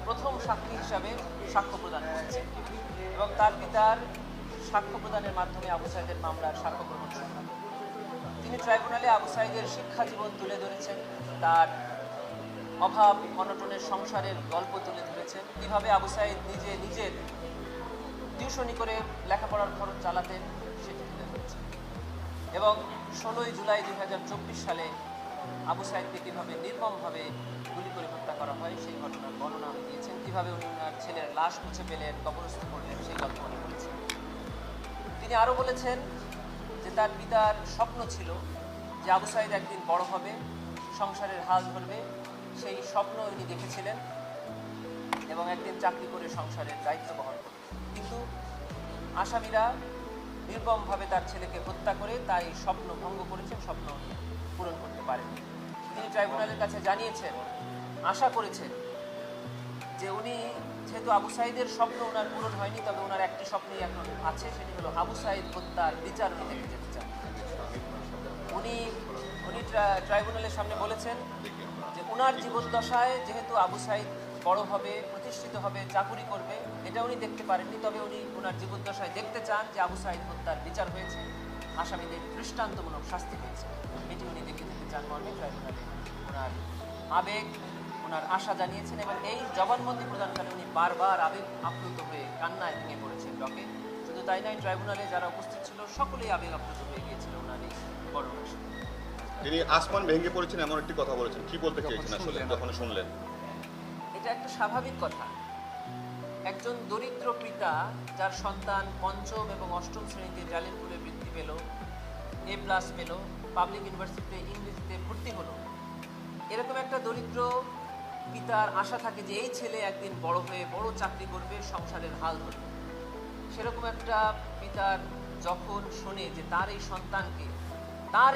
প্রথম সাক্ষী হিসাবে সাক্ষ্য প্রদান করেছে এবং তার পিতার সাক্ষ্য প্রদানের মাধ্যমে আবু সাঈদের মামলার সাক্ষ্য গ্রহণ শুরু হয়। তিনি ট্রাইব্যুনালে আবু সাঈদের শিক্ষা জীবন তুলে ধরেছেন, তার অভাব অনটনের সংসারের গল্প তুলে ধরেছেন, কীভাবে আবু সাঈদ নিজের টিউশনি করে লেখাপড়ার খরচ চালাতেন সেটি তুলে ধরেছেন। এবং 16ই জুলাই 2024 সালে আবু সাঈদকে কীভাবে নির্মমভাবে গুলি করে হত্যা করা হয় সেই ঘটনার বর্ণনা উনি দিয়েছেন। কীভাবে উনি ওনার ছেলের লাশ মুছে পেলেন, কবরস্থ করলেন সেই গল্প উনি বলেছেন। তিনি আরও বলেছেন যে তার পিতার স্বপ্ন ছিল যে আবু সাঈদ একদিন বড় হবে, সংসারের হাল ধরবে, সেই স্বপ্ন উনি দেখেছিলেন এবং একদিন চাকরি করে সংসারের দায়িত্ব বহন করবে। কিন্তু আসামিরা নির্মমভাবে তার ছেলেকে হত্যা করে তাই স্বপ্ন ভঙ্গ করেছেন, স্বপ্ন পূরণ করতে পারেননি। তিনি ট্রাইব্যুনালের কাছে জানিয়েছেন, আশা করেছেন যে উনি যেহেতু আবু সাঈদের স্বপ্ন ওনার পূরণ হয়নি, তবে ওনার একটি স্বপ্নই এখন আছে, সেটি হলো আবু সাঈদ হত্যার বিচার উনি দেখে যেতে চান। উনি ট্রাইব্যুনালের সামনে বলেছেন যে ওনার জীবদ্দশায় যেহেতু আবু সাঈদ বড় হবে, প্রতিষ্ঠিত হবে, চাকুরি করবে, এটা উনি দেখতে পারেননি, তবে উনি ওনার জীবদ্দশায় দেখতে চান যে আবু সাঈদ হত্যার বিচার হয়েছে, আসামিদের দৃষ্টান্তমূলক শাস্তি হয়েছে, এটি উনি দেখে যেতে চান মর্মে ট্রাইব্যুনালে ওনার আবেগ, ওনার আশা জানিয়েছেন। এবং এই জবানবন্দি প্রদানকালে উনি বারবার আবেগ আপ্লুত হয়ে কান্নায় ভেঙে পড়েছেন ডকে। শুধু তাই নয়, ট্রাইব্যুনালে যারা উপস্থিত ছিল সকলেই আবেগ আপ্লুত হয়ে গিয়েছিল ওনার এই বর্ণনা শুনে। তিনি আসমান ভেঙে পড়েছেন এমন একটি কথা বলেছেন, কি বলতে চেয়েছেন আসলে যখন শুনলেন? এটা একটা স্বাভাবিক কথা। একজন দরিদ্র পিতা যার সন্তান পঞ্চম এবং অষ্টম শ্রেণীতে জালিলপুরে বৃত্তি পেল, A+ পেল, পাবলিক ইউনিভার্সিটিতে ইংরেজিতে ভর্তি হলো, এরকম একটা দরিদ্র পিতার আশা থাকে যে এই ছেলে একদিন বড় হয়ে বড় চাকরি করবে, সংসারের হাল ধরবে। সেরকম একটা পিতার যখন শোনে যে তার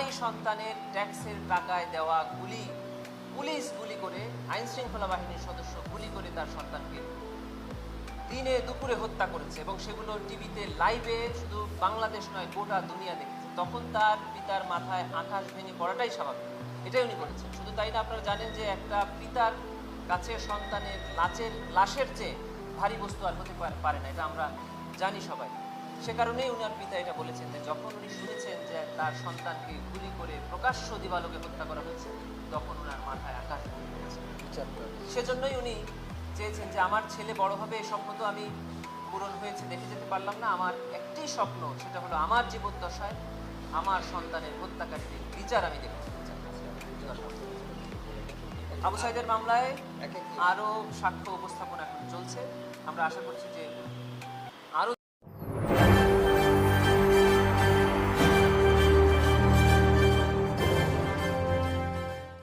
এই সন্তানের ট্যাক্সের টাকায় দেওয়া পুলিশ গুলি করে, আইন শৃঙ্খলা বাহিনীর সদস্য গুলি করে তার সন্তানকে দিনে দুপুরে হত্যা করেছে এবং সেগুলো টিভিতে লাইভে শুধু বাংলাদেশ নয় গোটা দুনিয়া দেখেছে, তখন তার পিতার মাথায় আকাশ ভেঙে পড়াটাই স্বাভাবিক। এটাই উনি বলেছেন। শুধু তাই না, আপনারা জানেন যে একটা পিতার কাছে সন্তানের লাশের চেয়ে ভারী বস্তু আর হতে পারে না, এটা আমরা জানি সবাই। সে কারণেই উনার পিতা এটা বলেছেন যে যখন উনি শুনেছেন যে তার সন্তানকে গুলি করে প্রকাশ্য দিবালোকে হত্যা করা হয়েছে, তখন ওনার মাথায় আকাশ ভেঙে পড়েছে। সেজন্যই উনি চেয়েছেন যে আমার ছেলে বড় হবে, এই স্বপ্ন তো আমি পূরণ হয়েছে দেখে যেতে পারলাম না, আমার একটি স্বপ্ন, সেটা হলো আমার জীবদ্দশায় আমার সন্তানের হত্যাকারীদের বিচার আমি দেখতে চাই। আবু সাঈদের মামলায় আরও সাক্ষ্য উপস্থাপন এখন চলছে। আমরা আশা করছি যে